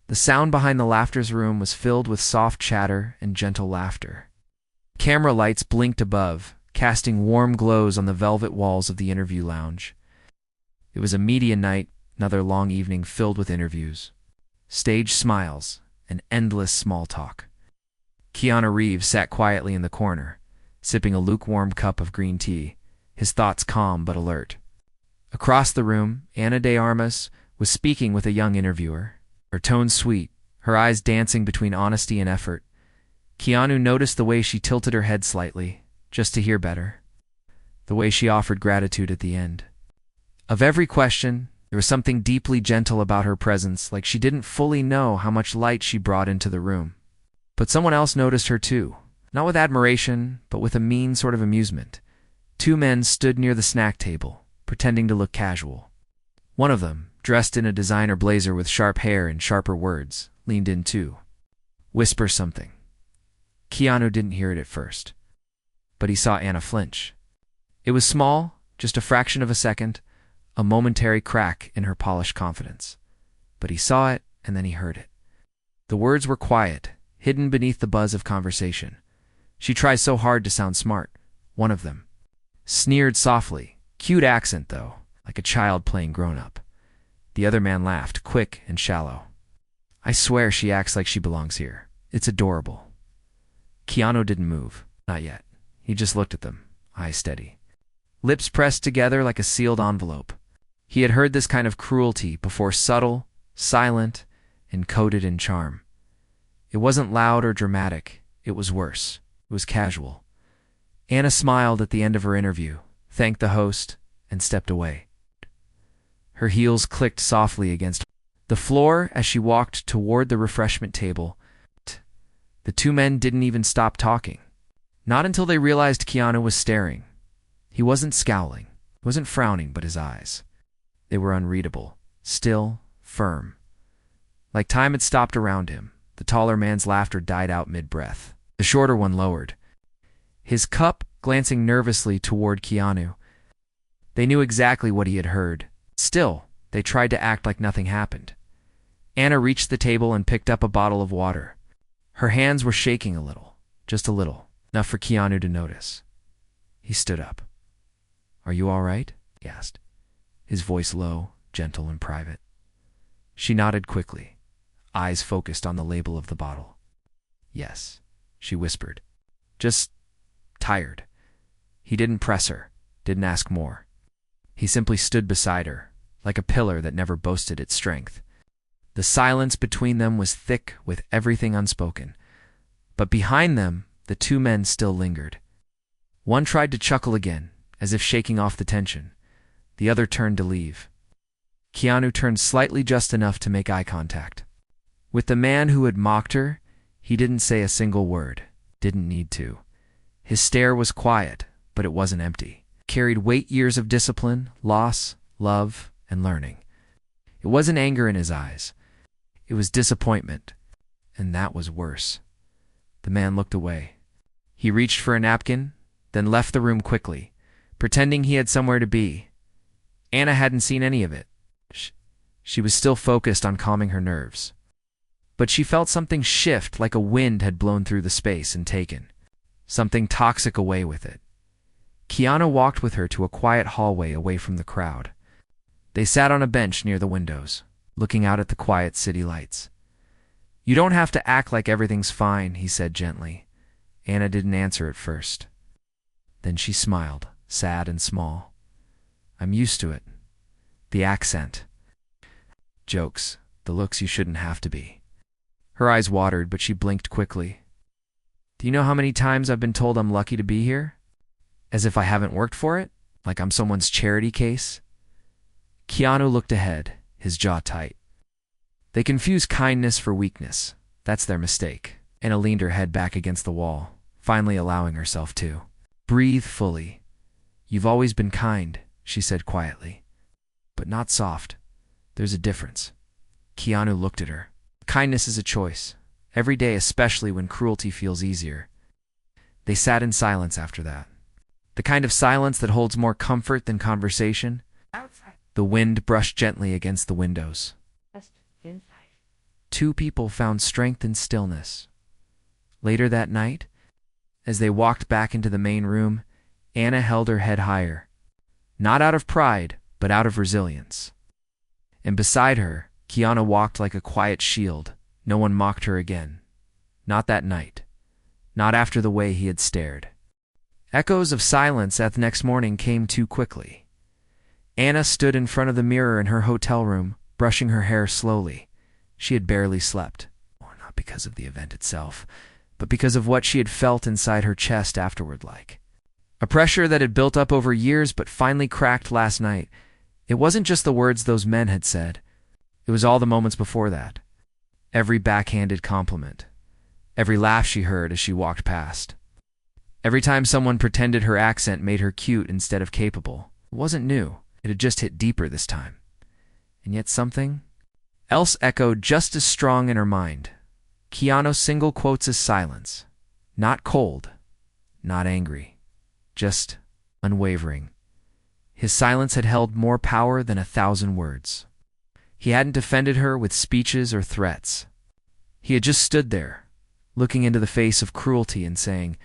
The sound behind the laughter's room was filled with soft chatter and gentle laughter. Camera lights blinked above, casting warm glows on the velvet walls of the interview lounge. It was a media night, another long evening filled with interviews, stage smiles, and endless small talk. Keanu Reeves sat quietly in the corner, sipping a lukewarm cup of green tea, his thoughts calm but alert. Across the room, Ana de Armas was speaking with a young interviewer, her tone sweet, her eyes dancing between honesty and effort. Keanu noticed the way she tilted her head slightly, just to hear better, the way she offered gratitude at the end. Of every question, there was something deeply gentle about her presence, like she didn't fully know how much light she brought into the room. But someone else noticed her too, not with admiration, but with a mean sort of amusement. Two men stood near the snack table, pretending to look casual. One of them, dressed in a designer blazer with sharp hair and sharper words, leaned in too. Whisper something. Keanu didn't hear it at first, but he saw Ana flinch. It was small, just a fraction of a second, a momentary crack in her polished confidence. But he saw it, and then he heard it. The words were quiet, hidden beneath the buzz of conversation. She tries so hard to sound smart. One of them sneered softly, cute accent though, like a child playing grown-up. The other man laughed, quick and shallow. I swear she acts like she belongs here. It's adorable. Keanu didn't move, not yet. He just looked at them, eyes steady. Lips pressed together like a sealed envelope. He had heard this kind of cruelty before, subtle, silent, and coated in charm. It wasn't loud or dramatic. It was worse. It was casual. Ana smiled at the end of her interview, thanked the host, and stepped away. Her heels clicked softly against the floor as she walked toward the refreshment table. The two men didn't even stop talking. Not until they realized Keanu was staring. He wasn't scowling, he wasn't frowning, but his eyes. They were unreadable, still, firm. Like time had stopped around him, the taller man's laughter died out mid-breath. The shorter one lowered, his cup glancing nervously toward Keanu. They knew exactly what he had heard. Still, they tried to act like nothing happened. Ana reached the table and picked up a bottle of water. Her hands were shaking a little, just a little, enough for Keanu to notice. He stood up. Are you all right? He asked, his voice low, gentle, and private. She nodded quickly, eyes focused on the label of the bottle. Yes, she whispered. Just tired. He didn't press her, didn't ask more. He simply stood beside her, like a pillar that never boasted its strength. The silence between them was thick with everything unspoken. But behind them, the two men still lingered. One tried to chuckle again, as if shaking off the tension. The other turned to leave. Keanu turned slightly, just enough to make eye contact. With the man who had mocked her, he didn't say a single word, didn't need to. His stare was quiet, but it wasn't empty. It carried weight, years of discipline, loss, love, and learning. It wasn't anger in his eyes. It was disappointment, and that was worse. The man looked away. He reached for a napkin, then left the room quickly, pretending he had somewhere to be. Ana hadn't seen any of it. She was still focused on calming her nerves. But she felt something shift, like a wind had blown through the space and taken something toxic away with it. Keanu walked with her to a quiet hallway away from the crowd. They sat on a bench near the windows, looking out at the quiet city lights. You don't have to act like everything's fine, he said gently. Ana didn't answer at first. Then she smiled, sad and small. I'm used to it. The accent. Jokes, the looks you shouldn't have to be. Her eyes watered, but she blinked quickly. Do you know how many times I've been told I'm lucky to be here? As if I haven't worked for it? Like I'm someone's charity case? Keanu looked ahead, his jaw tight. They confuse kindness for weakness. That's their mistake. Ana leaned her head back against the wall, finally allowing herself to breathe fully. You've always been kind, she said quietly. But not soft. There's a difference. Keanu looked at her. Kindness is a choice. Every day, especially when cruelty feels easier. They sat in silence after that. The kind of silence that holds more comfort than conversation. Outside. The wind brushed gently against the windows. Just inside. two people found strength in stillness. Later that night, as they walked back into the main room, Anna held her head higher, not out of pride, but out of resilience. And beside her, Keanu walked like a quiet shield. No one mocked her again. Not that night. Not after the way he had stared. Echoes of silence at the next morning came too quickly. Anna stood in front of the mirror in her hotel room, brushing her hair slowly. She had barely slept. Not because of the event itself, but because of what she had felt inside her chest afterward like. A pressure that had built up over years but finally cracked last night. It wasn't just the words those men had said. It was all the moments before that. Every backhanded compliment. Every laugh she heard as she walked past. Every time someone pretended her accent made her cute instead of capable. It wasn't new. It had just hit deeper this time. And yet something else echoed just as strong in her mind. Keanu's single quotes as silence. Not cold. Not angry. Just unwavering. His silence had held more power than 1,000 words. He hadn't defended her with speeches or threats. He had just stood there, looking into the face of cruelty and saying,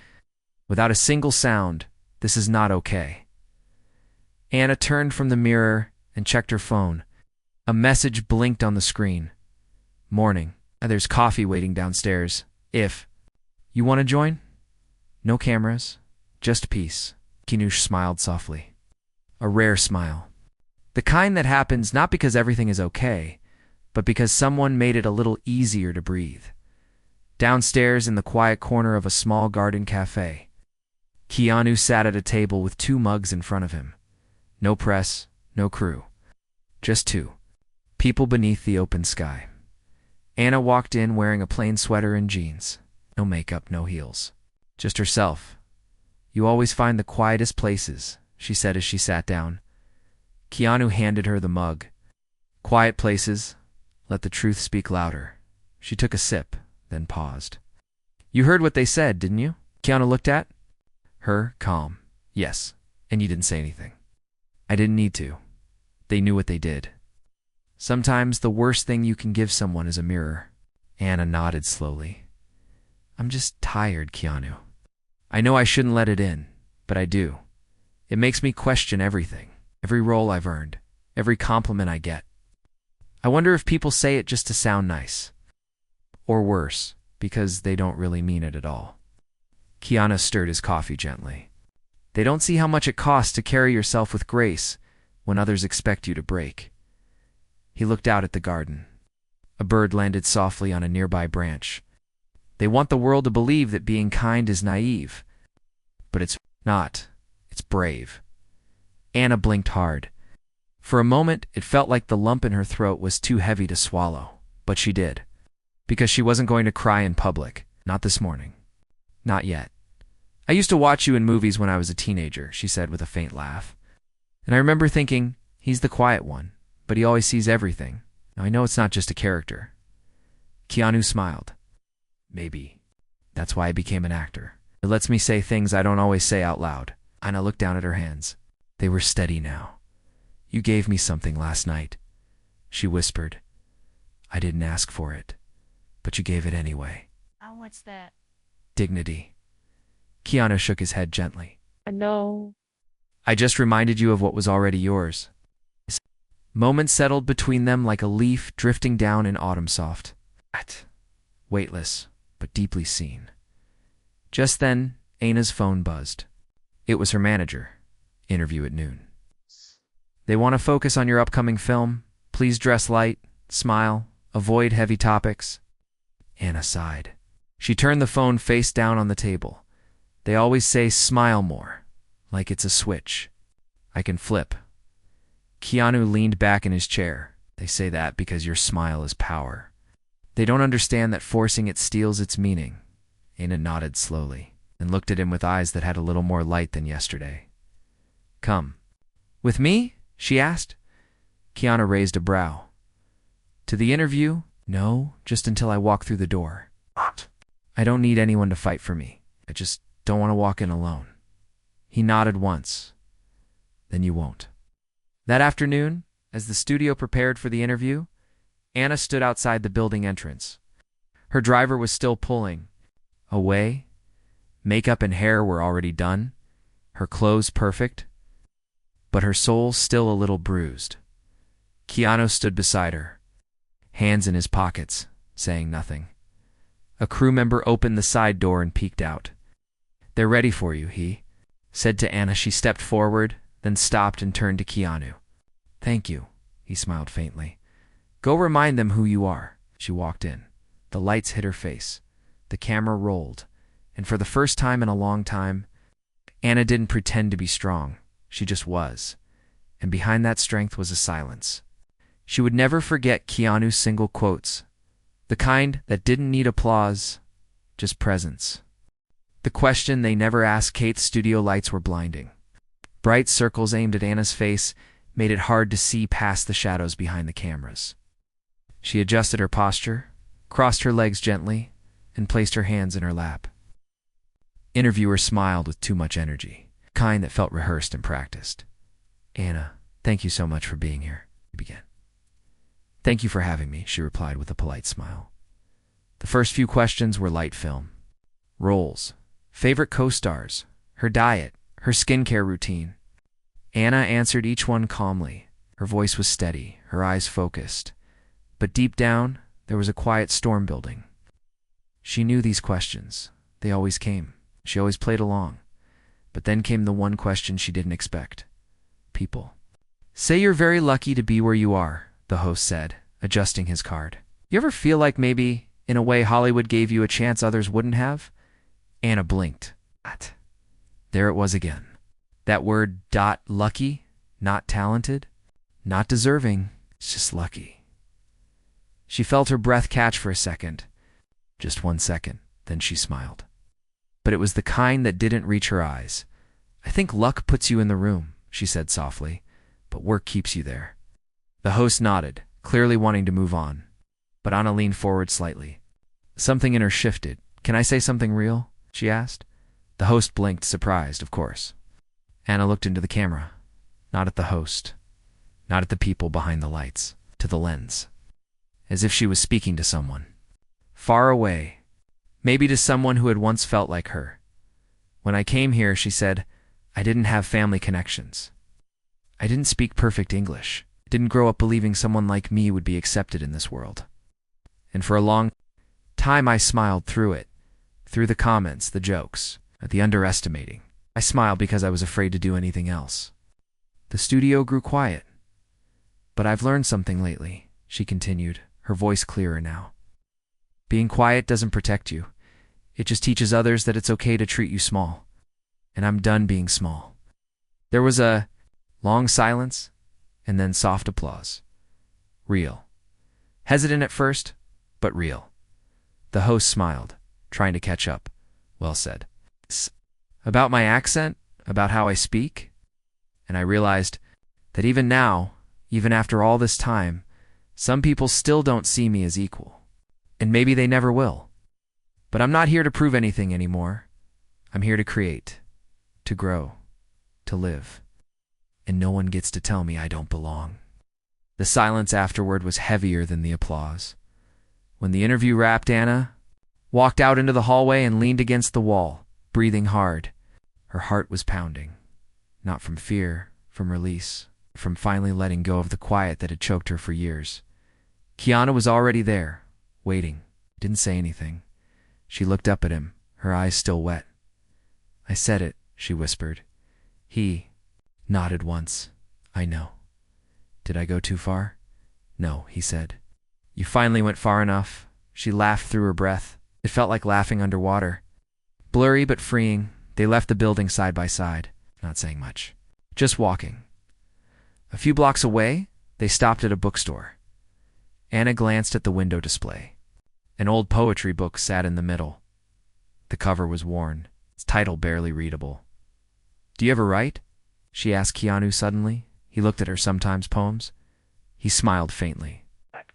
without a single sound, "This is not okay." Anna turned from the mirror and checked her phone. A message blinked on the screen. "Morning. There's coffee waiting downstairs. If you want to join? No cameras. Just peace." Keanu smiled softly. A rare smile. The kind that happens not because everything is okay, but because someone made it a little easier to breathe. Downstairs in the quiet corner of a small garden cafe, Keanu sat at a table with 2 mugs in front of him. No press, no crew. Just 2. People beneath the open sky. Anna walked in wearing a plain sweater and jeans. No makeup, no heels. Just herself. "You always find the quietest places," she said as she sat down. Keanu handed her the mug. "Quiet places. Let the truth speak louder." She took a sip, then paused. "You heard what they said, didn't you?" Keanu looked at her, calm. "Yes, and you didn't say anything." "I didn't need to. They knew what they did." Sometimes the worst thing you can give someone is a mirror. Anna nodded slowly. "I'm just tired, Keanu. I know I shouldn't let it in, but I do. It makes me question everything, every role I've earned, every compliment I get. I wonder if people say it just to sound nice. Or worse, because they don't really mean it at all." Keanu stirred his coffee gently. "They don't see how much it costs to carry yourself with grace when others expect you to break." He looked out at the garden. A bird landed softly on a nearby branch. "They want the world to believe that being kind is naive. But it's not. It's brave." Anna blinked hard. For a moment, it felt like the lump in her throat was too heavy to swallow. But she did. Because she wasn't going to cry in public. Not this morning. Not yet. "I used to watch you in movies when I was a teenager," she said with a faint laugh. "And I remember thinking, he's the quiet one, but he always sees everything. Now I know it's not just a character." Keanu smiled. "Maybe. That's why I became an actor. It lets me say things I don't always say out loud." Anna looked down at her hands. They were steady now. "You gave me something last night," she whispered. "I didn't ask for it, but you gave it anyway." Oh, what's that? "Dignity." Keanu shook his head gently. I know. "I just reminded you of what was already yours." Moments settled between them like a leaf drifting down in autumn soft. Weightless, but deeply seen. Just then, Anna's phone buzzed. It was her manager. "Interview at noon. They want to focus on your upcoming film. Please dress light, smile, avoid heavy topics." Anna sighed. She turned the phone face down on the table. "They always say smile more, like it's a switch. I can flip." Keanu leaned back in his chair. "They say that because your smile is power. They don't understand that forcing it steals its meaning." Anna nodded slowly and looked at him with eyes that had a little more light than yesterday. "Come." "With me?" she asked. Keanu raised a brow. "To the interview? No, just until I walk through the door. I don't need anyone to fight for me. I just don't want to walk in alone." He nodded once. "Then you won't." That afternoon, as the studio prepared for the interview, Anna stood outside the building entrance. Her driver was still pulling away. Makeup and hair were already done, her clothes perfect, but her soul still a little bruised. Keanu stood beside her, hands in his pockets, saying nothing. A crew member opened the side door and peeked out. "They're ready for you," he said to Anna. She stepped forward, then stopped and turned to Keanu. "Thank you," he smiled faintly. "Go remind them who you are." She walked in. The lights hit her face. The camera rolled, and for the first time in a long time, Anna didn't pretend to be strong. She just was. And behind that strength was a silence. She would never forget Keanu's single quotes, the kind that didn't need applause, just presence. The question they never asked. Kate's studio lights were blinding. Bright circles aimed at Anna's face made it hard to see past the shadows behind the cameras. She adjusted her posture, crossed her legs gently, and placed her hands in her lap. Interviewer smiled with too much energy, kind that felt rehearsed and practiced. "Anna, thank you so much for being here," he began. "Thank you for having me," she replied with a polite smile. The first few questions were light film. Roles, favorite co-stars, her diet, her skincare routine. Anna answered each one calmly. Her voice was steady, her eyes focused. But deep down, there was a quiet storm building. She knew these questions. They always came. She always played along. But then came the one question she didn't expect. People. "Say you're very lucky to be where you are," the host said, adjusting his card. "You ever feel like maybe, in a way, Hollywood gave you a chance others wouldn't have?" Anna blinked. There it was again. That word lucky, not talented, not deserving, it's just lucky. She felt her breath catch for a second. Just 1 second, then she smiled. But it was the kind that didn't reach her eyes. "I think luck puts you in the room," she said softly, "but work keeps you there." The host nodded, clearly wanting to move on. But Anna leaned forward slightly. Something in her shifted. "Can I say something real?" she asked. The host blinked, surprised, of course. Anna looked into the camera, not at the host, not at the people behind the lights, to the lens, as if she was speaking to someone. Far away, maybe to someone who had once felt like her. "When I came here," she said, "I didn't have family connections. I didn't speak perfect English. I didn't grow up believing someone like me would be accepted in this world. And for a long time I smiled through it, through the comments, the jokes, the underestimating. I smiled because I was afraid to do anything else." The studio grew quiet. "But I've learned something lately," she continued, her voice clearer now. "Being quiet doesn't protect you. It just teaches others that it's okay to treat you small. And I'm done being small." There was a long silence, and then soft applause. Real. Hesitant at first, but real. The host smiled, trying to catch up. "Well said." "About my accent, about how I speak." And I realized that even now, even after all this time, some people still don't see me as equal. And maybe they never will. But I'm not here to prove anything anymore. I'm here to create, to grow, to live. And no one gets to tell me I don't belong. The silence afterward was heavier than the applause. When the interview wrapped, Anna walked out into the hallway and leaned against the wall, breathing hard. Her heart was pounding. Not from fear, from release, from finally letting go of the quiet that had choked her for years. Keanu was already there, waiting. Didn't say anything. She looked up at him, her eyes still wet. "I said it," she whispered. He nodded once. "I know." "Did I go too far?" "No," he said. "You finally went far enough." She laughed through her breath. It felt like laughing underwater. Blurry but freeing, they left the building side by side, not saying much, just walking. A few blocks away, they stopped at a bookstore. Anna glanced at the window display. An old poetry book sat in the middle. The cover was worn, its title barely readable. "Do you ever write?" she asked Keanu suddenly. He looked at her sometimes poems. He smiled faintly.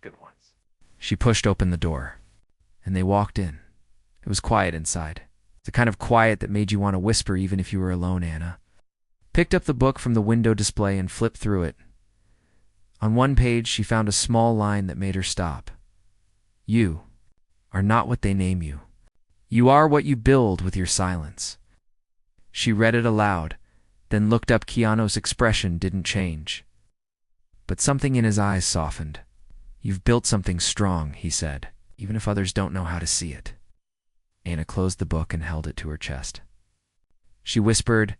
"Good ones." She pushed open the door, and they walked in. It was quiet inside. The kind of quiet that made you want to whisper even if you were alone. Anna picked up the book from the window display and flipped through it. On one page, she found a small line that made her stop. You are not what they name you. You are what you build with your silence. She read it aloud, then looked up. Keanu's expression didn't change, but something in his eyes softened. You've built something strong, he said, even if others don't know how to see it. Anna closed the book and held it to her chest. She whispered.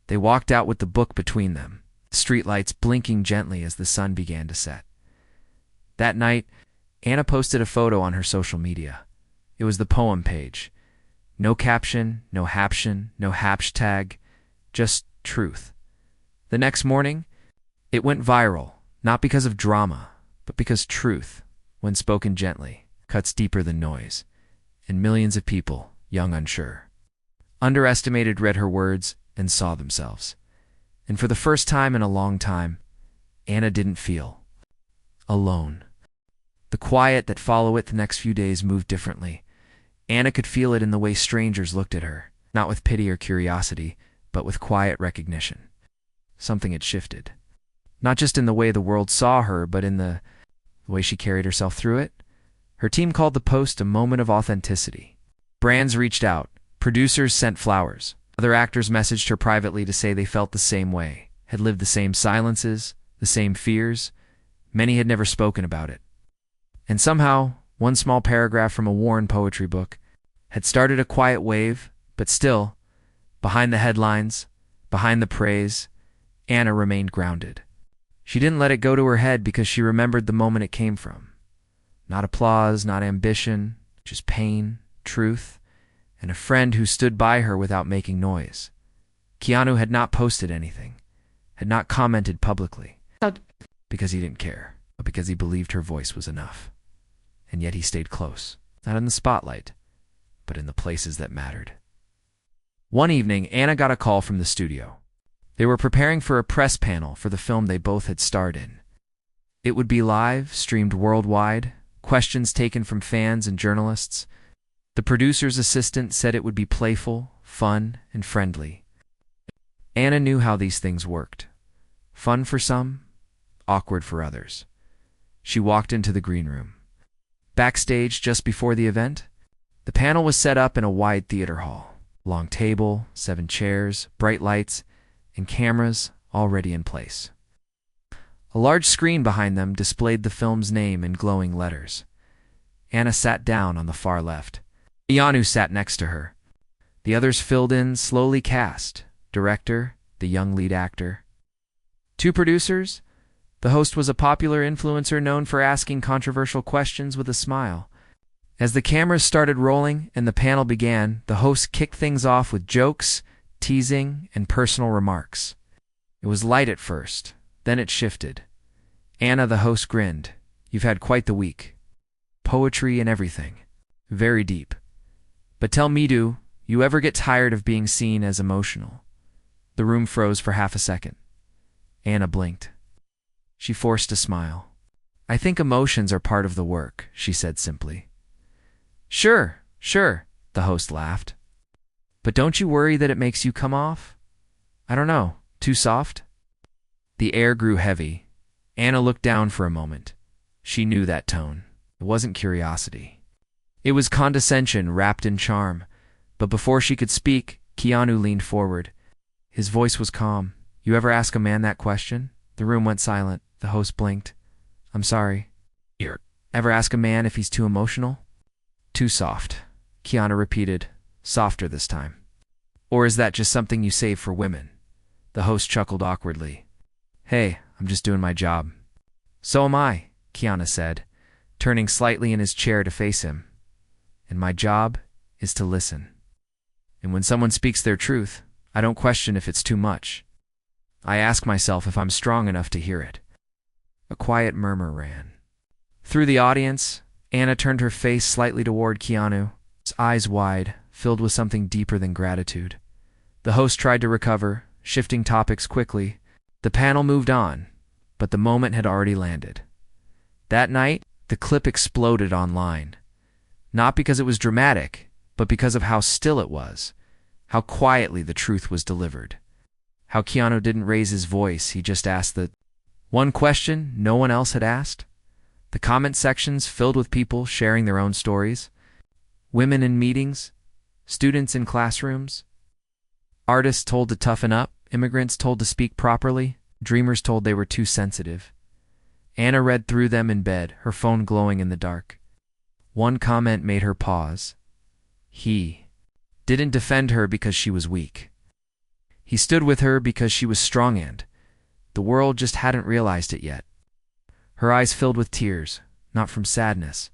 They walked out with the book between them, streetlights blinking gently as the sun began to set. That night, Anna posted a photo on her social media. It was the poem page. No caption, no haption, no hashtag, just truth. The next morning, it went viral, not because of drama, but because truth, when spoken gently, cuts deeper than noise, and millions of people, young unsure, underestimated, read her words and saw themselves. And for the first time in a long time, Anna didn't feel alone. The quiet that followed it the next few days moved differently. Anna could feel it in the way strangers looked at her, not with pity or curiosity, but with quiet recognition. Something had shifted. Not just in the way the world saw her, but in the way she carried herself through it. Her team called the post a moment of authenticity. Brands reached out. Producers sent flowers. Other actors messaged her privately to say they felt the same way, had lived the same silences, the same fears. Many had never spoken about it. And somehow, one small paragraph from a worn poetry book had started a quiet wave, but still, behind the headlines, behind the praise, Anna remained grounded. She didn't let it go to her head because she remembered the moment it came from. Not applause, not ambition, just pain, truth, and a friend who stood by her without making noise. Keanu had not posted anything, had not commented publicly, because he didn't care, but because he believed her voice was enough. And yet he stayed close, not in the spotlight, but in the places that mattered. One evening, Anna got a call from the studio. They were preparing for a press panel for the film they both had starred in. It would be live, streamed worldwide, questions taken from fans and journalists. The producer's assistant said it would be playful, fun, and friendly. Anna knew how these things worked. Fun for some, awkward for others. She walked into the green room. Backstage, just before the event, the panel was set up in a wide theater hall. Long table, 7 chairs, bright lights, and cameras already in place. A large screen behind them displayed the film's name in glowing letters. Anna sat down on the far left. Keanu sat next to her. The others filled in, slowly cast. Director, the young lead actor. 2 producers. The host was a popular influencer known for asking controversial questions with a smile. As the cameras started rolling and the panel began, the host kicked things off with jokes, teasing, and personal remarks. It was light at first, then it shifted. Anna, the host, grinned. You've had quite the week. Poetry and everything. Very deep. But tell me, do you ever get tired of being seen as emotional? The room froze for half a second. Anna blinked. She forced a smile. I think emotions are part of the work, she said simply. Sure, the host laughed. But don't you worry that it makes you come off? I don't know, too soft? The air grew heavy. Anna looked down for a moment. She knew that tone. It wasn't curiosity. It was condescension wrapped in charm. But before she could speak, Keanu leaned forward. His voice was calm. You ever ask a man that question? The room went silent. The host blinked. I'm sorry. Ever ask a man if he's too emotional? Too soft, Keanu repeated, softer this time. Or is that just something you save for women? The host chuckled awkwardly. Hey, I'm just doing my job. So am I, Keanu said, turning slightly in his chair to face him. And my job is to listen. And when someone speaks their truth, I don't question if it's too much. I ask myself if I'm strong enough to hear it. A quiet murmur ran through the audience. Anna turned her face slightly toward Keanu, his eyes wide, filled with something deeper than gratitude. The host tried to recover, shifting topics quickly. The panel moved on, but the moment had already landed. That night, the clip exploded online. Not because it was dramatic, but because of how still it was, how quietly the truth was delivered. How Keanu didn't raise his voice, he just asked the One question no one else had asked. The comment sections filled with people sharing their own stories. Women in meetings, students in classrooms, artists told to toughen up, immigrants told to speak properly, dreamers told they were too sensitive. Anna read through them in bed, her phone glowing in the dark. One comment made her pause. He didn't defend her because she was weak. He stood with her because she was strong, and the world just hadn't realized it yet. Her eyes filled with tears, not from sadness,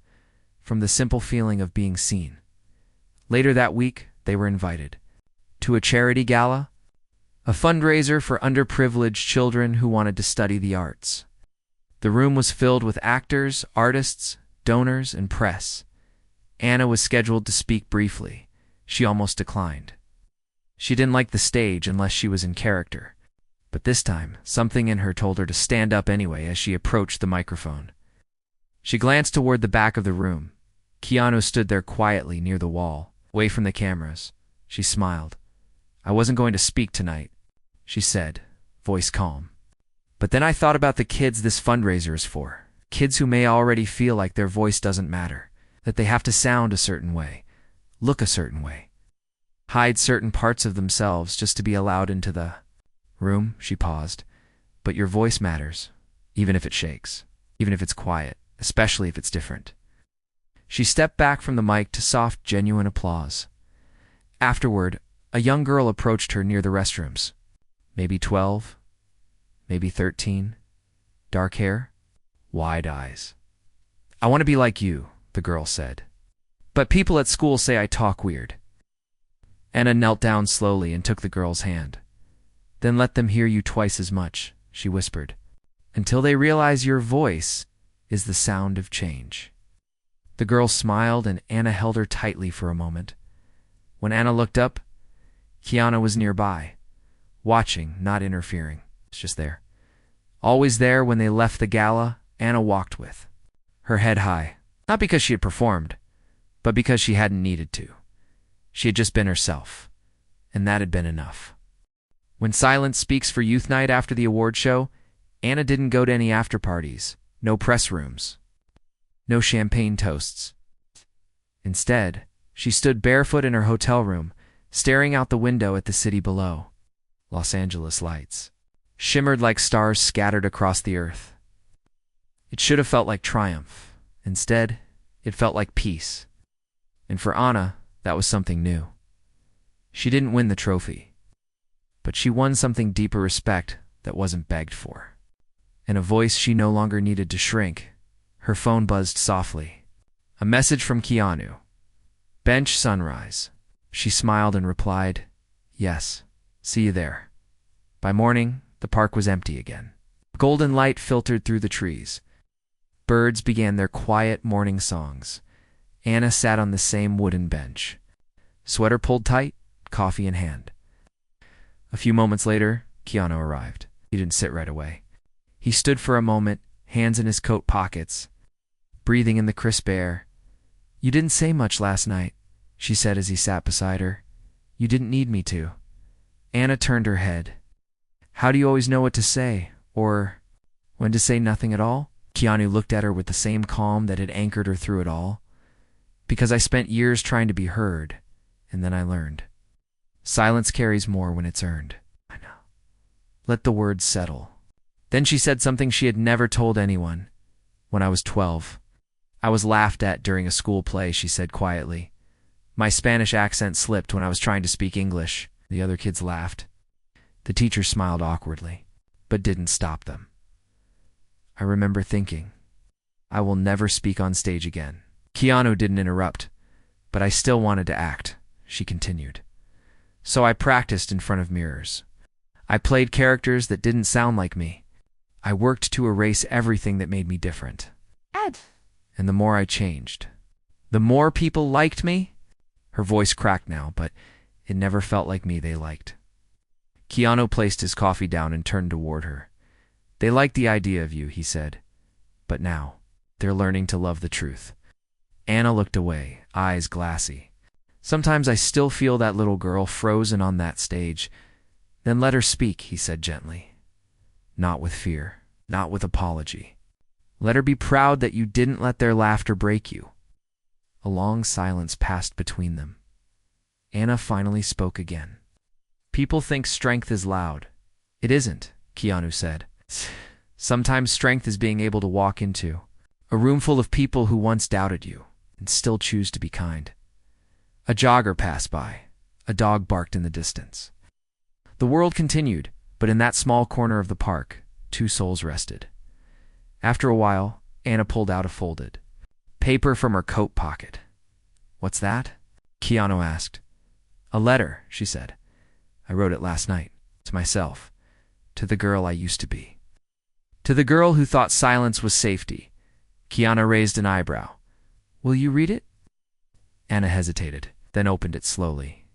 from the simple feeling of being seen. Later that week, they were invited to a charity gala, a fundraiser for underprivileged children who wanted to study the arts. The room was filled with actors, artists, donors, and press. Anna was scheduled to speak briefly. She almost declined. She didn't like the stage unless she was in character. But this time, something in her told her to stand up anyway as she approached the microphone. She glanced toward the back of the room. Keanu stood there quietly near the wall, away from the cameras. She smiled. "I wasn't going to speak tonight," she said, voice calm. "But then I thought about the kids this fundraiser is for. Kids who may already feel like their voice doesn't matter, that they have to sound a certain way, look a certain way, hide certain parts of themselves just to be allowed into the room." She paused. "But your voice matters, even if it shakes, even if it's quiet, especially if it's different." She stepped back from the mic to soft, genuine applause. Afterward, a young girl approached her near the restrooms. Maybe 12, maybe 13, dark hair, wide eyes. "I want to be like you," the girl said. "But people at school say I talk weird." Anna knelt down slowly and took the girl's hand. "Then let them hear you twice as much," she whispered, "until they realize your voice is the sound of change." The girl smiled and Anna held her tightly for a moment. When Anna looked up, Keanu was nearby, watching, not interfering. It's just there. Always there when they left the gala, Anna walked with her head high, not because she had performed, but because she hadn't needed to. She had just been herself, and that had been enough. When silence speaks for youth night after the award show, Anna didn't go to any after parties, no press rooms, no champagne toasts. Instead, she stood barefoot in her hotel room, staring out the window at the city below. Los Angeles lights shimmered like stars scattered across the earth. It should have felt like triumph. Instead, it felt like peace. And for Anna, that was something new. She didn't win the trophy, but she won something deeper respect that wasn't begged for. And a voice she no longer needed to shrink. Her phone buzzed softly. A message from Keanu. "Bench sunrise." She smiled and replied, "Yes, see you there." By morning, the park was empty again. Golden light filtered through the trees. Birds began their quiet morning songs. Anna sat on the same wooden bench, sweater pulled tight, coffee in hand. A few moments later, Keanu arrived. He didn't sit right away. He stood for a moment, hands in his coat pockets, breathing in the crisp air. "You didn't say much last night," she said as he sat beside her. "You didn't need me to." Anna turned her head. "How do you always know what to say, or when to say nothing at all?" Keanu looked at her with the same calm that had anchored her through it all. "Because I spent years trying to be heard, and then I learned. Silence carries more when it's earned. I know. Let the words settle." Then she said something she had never told anyone. "When I was 12, I was laughed at during a school play," she said quietly. "My Spanish accent slipped when I was trying to speak English. The other kids laughed. The teacher smiled awkwardly, but didn't stop them. I remember thinking, I will never speak on stage again." Keanu didn't interrupt, "But I still wanted to act," she continued. "So I practiced in front of mirrors. I played characters that didn't sound like me. I worked to erase everything that made me different. Ed. And the more I changed, the more people liked me." Her voice cracked now, but it never felt like me they liked. Keanu placed his coffee down and turned toward her. "They like the idea of you," he said. "But now, they're learning to love the truth." Anna looked away, eyes glassy. "Sometimes I still feel that little girl frozen on that stage." "Then let her speak," he said gently. "Not with fear." not with apology. Let her be proud that you didn't let their laughter break you. A long silence passed between them. Anna finally spoke again. People think strength is loud. It isn't, Keanu said. Sometimes strength is being able to walk into a room full of people who once doubted you and still choose to be kind. A jogger passed by. A dog barked in the distance. The world continued, but in that small corner of the park, two souls rested. After a while, Anna pulled out a folded paper from her coat pocket. "What's that?" Keanu asked. "A letter," she said. "I wrote it last night, to myself, to the girl I used to be. To the girl who thought silence was safety." Keanu raised an eyebrow. "Will you read it?" Anna hesitated, then opened it slowly.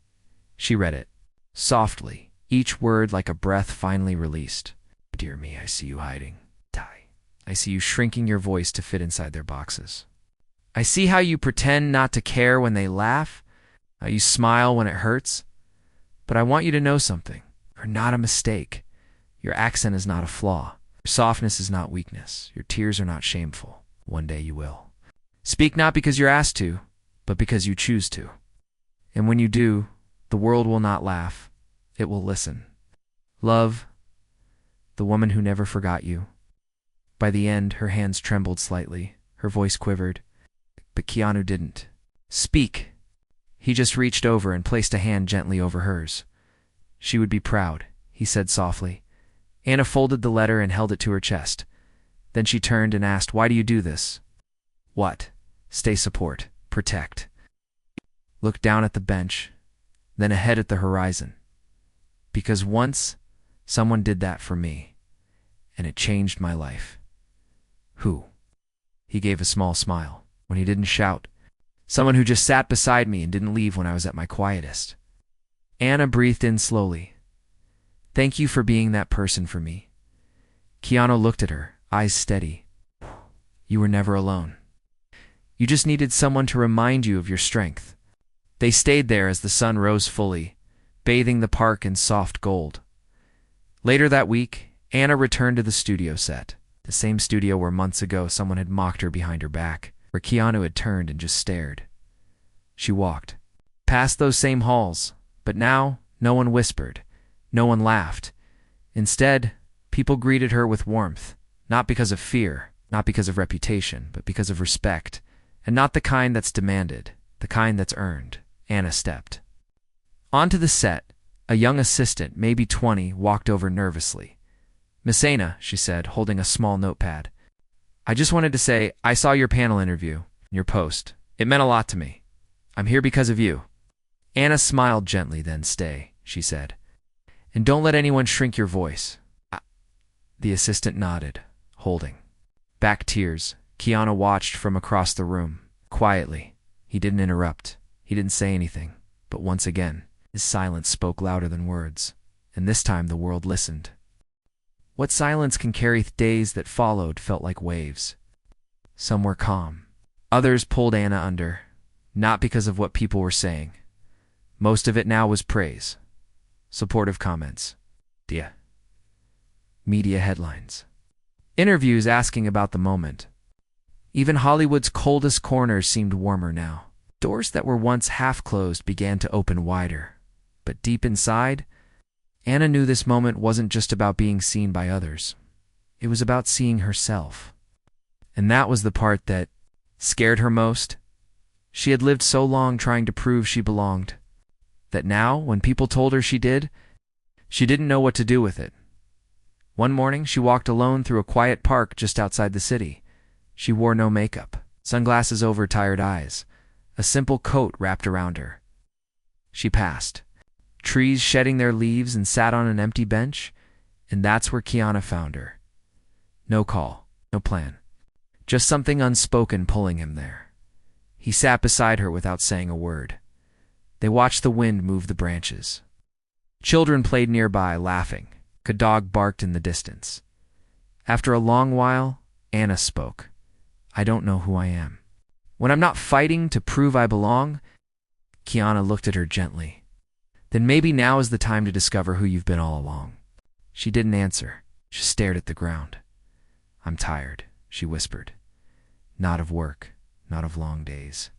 She read it, softly, each word like a breath finally released. "Dear me, I see you hiding. I see you shrinking your voice to fit inside their boxes. I see how you pretend not to care when they laugh, how you smile when it hurts. But I want you to know something. You're not a mistake. Your accent is not a flaw. Your softness is not weakness. Your tears are not shameful. One day you will. Speak not because you're asked to, but because you choose to. And when you do, the world will not laugh. It will listen. Love, the woman who never forgot you." By the end, her hands trembled slightly. Her voice quivered. But Keanu didn't speak. He just reached over and placed a hand gently over hers. "She would be proud," he said softly. Anna folded the letter and held it to her chest. Then she turned and asked, "Why do you do this?" "What?" "Stay support. Protect." Looked down at the bench, then ahead at the horizon. "Because once, someone did that for me, and it changed my life." "Who?" He gave a small smile. "When he didn't shout. Someone who just sat beside me and didn't leave when I was at my quietest." Anna breathed in slowly. "Thank you for being that person for me." Keanu looked at her, eyes steady. "You were never alone. You just needed someone to remind you of your strength." They stayed there as the sun rose fully, bathing the park in soft gold. Later that week, Anna returned to the studio set, the same studio where months ago someone had mocked her behind her back, where Keanu had turned and just stared. She walked past those same halls, but now no one whispered, no one laughed. Instead, people greeted her with warmth, not because of fear, not because of reputation, but because of respect, and not the kind that's demanded, the kind that's earned. Anna stepped onto the set. A young assistant, maybe 20, walked over nervously. "Miss Anna," she said, holding a small notepad. "I just wanted to say, I saw your panel interview, your post. It meant a lot to me. I'm here because of you." Anna smiled gently, then "Stay," she said. "And don't let anyone shrink your voice." The assistant nodded, holding back tears. Keanu watched from across the room, quietly. He didn't interrupt. He didn't say anything. But once again, his silence spoke louder than words. And this time the world listened. What silence can carry days that followed felt like waves. Some were calm. Others pulled Anna under, not because of what people were saying. Most of it now was praise. Supportive comments. Media headlines. Interviews asking about the moment. Even Hollywood's coldest corners seemed warmer now. Doors that were once half closed began to open wider. But deep inside, Anna knew this moment wasn't just about being seen by others. It was about seeing herself. And that was the part that scared her most. She had lived so long trying to prove she belonged, that now, when people told her she did, she didn't know what to do with it. One morning, she walked alone through a quiet park just outside the city. She wore no makeup, sunglasses over tired eyes, a simple coat wrapped around her. She passed, trees shedding their leaves, and sat on an empty bench, and that's where Keanu found her. No call, no plan, just something unspoken pulling him there. He sat beside her without saying a word. They watched the wind move the branches. Children played nearby, laughing. A dog barked in the distance. After a long while, Anna spoke. "I don't know who I am. When I'm not fighting to prove I belong." Keanu looked at her gently. "Then maybe now is the time to discover who you've been all along." She didn't answer, just stared at the ground. I'm tired, she whispered. Not of work, not of long days,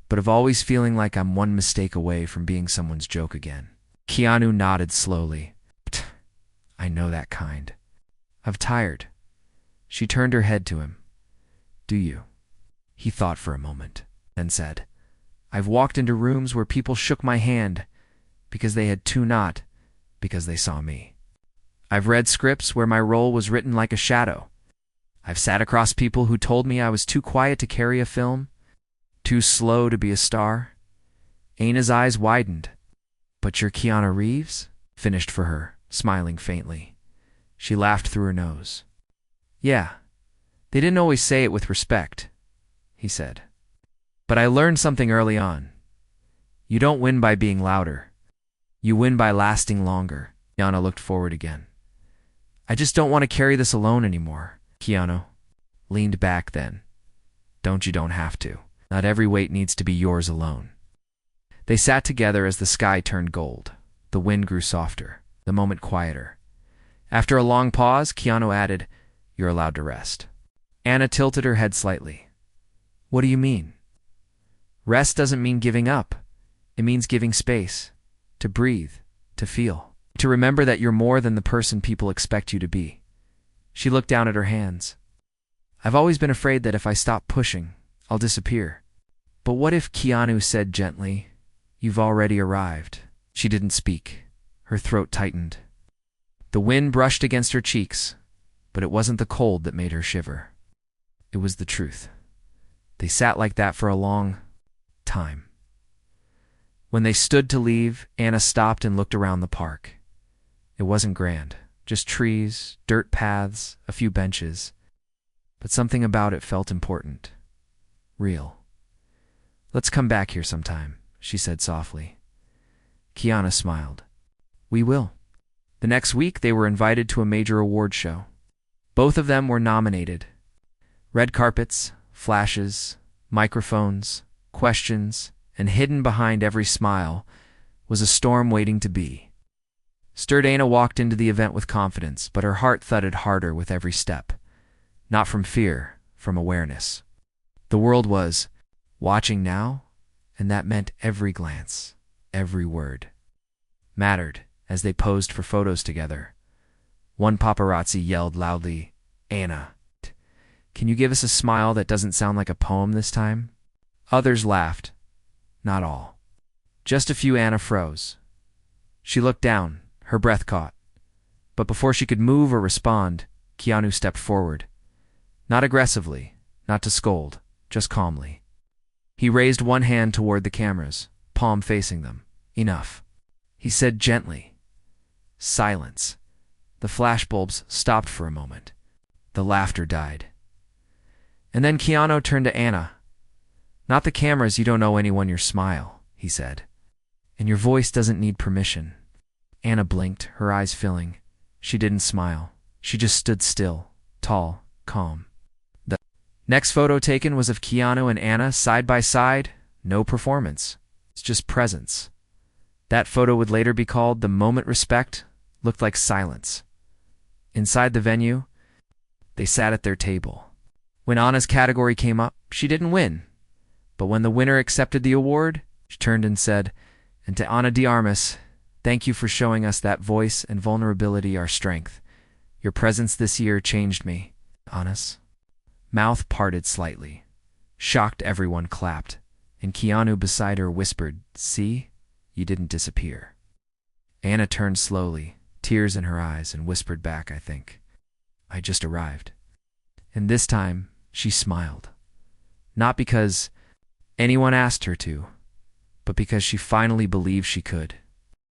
but of always feeling like I'm one mistake away from being someone's joke again. Keanu nodded slowly. I know that kind. I'm tired. She turned her head to him. Do you? He thought for a moment, then said, I've walked into rooms where people shook my hand because they had to, not because they saw me. I've read scripts where my role was written like a shadow. I've sat across people who told me I was too quiet to carry a film, too slow to be a star. Ana's eyes widened. But you're Keanu Reeves? Finished for her, smiling faintly. She laughed through her nose. Yeah, they didn't always say it with respect, he said. But I learned something early on. You don't win by being louder. You win by lasting longer. Keanu looked forward again. I just don't want to carry this alone anymore. Keanu leaned back then. Don't have to. Not every weight needs to be yours alone. They sat together as the sky turned gold. The wind grew softer, the moment quieter. After a long pause, Keanu added, You're allowed to rest. Ana tilted her head slightly. What do you mean? Rest doesn't mean giving up. It means giving space, to breathe, to feel, to remember that you're more than the person people expect you to be. She looked down at her hands. I've always been afraid that if I stop pushing, I'll disappear. But what if, Keanu said gently, You've already arrived? She didn't speak. Her throat tightened. The wind brushed against her cheeks, but it wasn't the cold that made her shiver. It was the truth. They sat like that for a long time. When they stood to leave, Ana stopped and looked around the park. It wasn't grand, just trees, dirt paths, a few benches. But something about it felt important. Real. Let's come back here sometime, she said softly. Keanu smiled. We will. The next week, they were invited to a major award show. Both of them were nominated. Red carpets, flashes, microphones, questions, and hidden behind every smile was a storm waiting to be. Stirred Ana walked into the event with confidence, but her heart thudded harder with every step. Not from fear, from awareness. The world was watching now, and that meant every glance, every word mattered as they posed for photos together. One paparazzi yelled loudly, Ana, can you give us a smile that doesn't sound like a poem this time? Others laughed. Not all. Just a few. Ana froze. She looked down, her breath caught. But before she could move or respond, Keanu stepped forward. Not aggressively, not to scold, just calmly. He raised one hand toward the cameras, palm facing them. Enough. He said gently. Silence. The flashbulbs stopped for a moment. The laughter died. And then Keanu turned to Ana. Not the cameras, you don't owe anyone your smile, he said. And your voice doesn't need permission. Ana blinked, her eyes filling. She didn't smile. She just stood still, tall, calm. The next photo taken was of Keanu and Ana side by side. No performance. It's just presence. That photo would later be called The Moment Respect looked like silence. Inside the venue, they sat at their table. When Ana's category came up, she didn't win. But when the winner accepted the award, she turned and said, And to Ana de Armas, thank you for showing us that voice and vulnerability are strength. Your presence this year changed me. Ana's mouth parted slightly. Shocked, everyone clapped, and Keanu beside her whispered, See? You didn't disappear. Ana turned slowly, tears in her eyes, and whispered back, I think. I just arrived. And this time, she smiled. Not because anyone asked her to, but because she finally believed she could.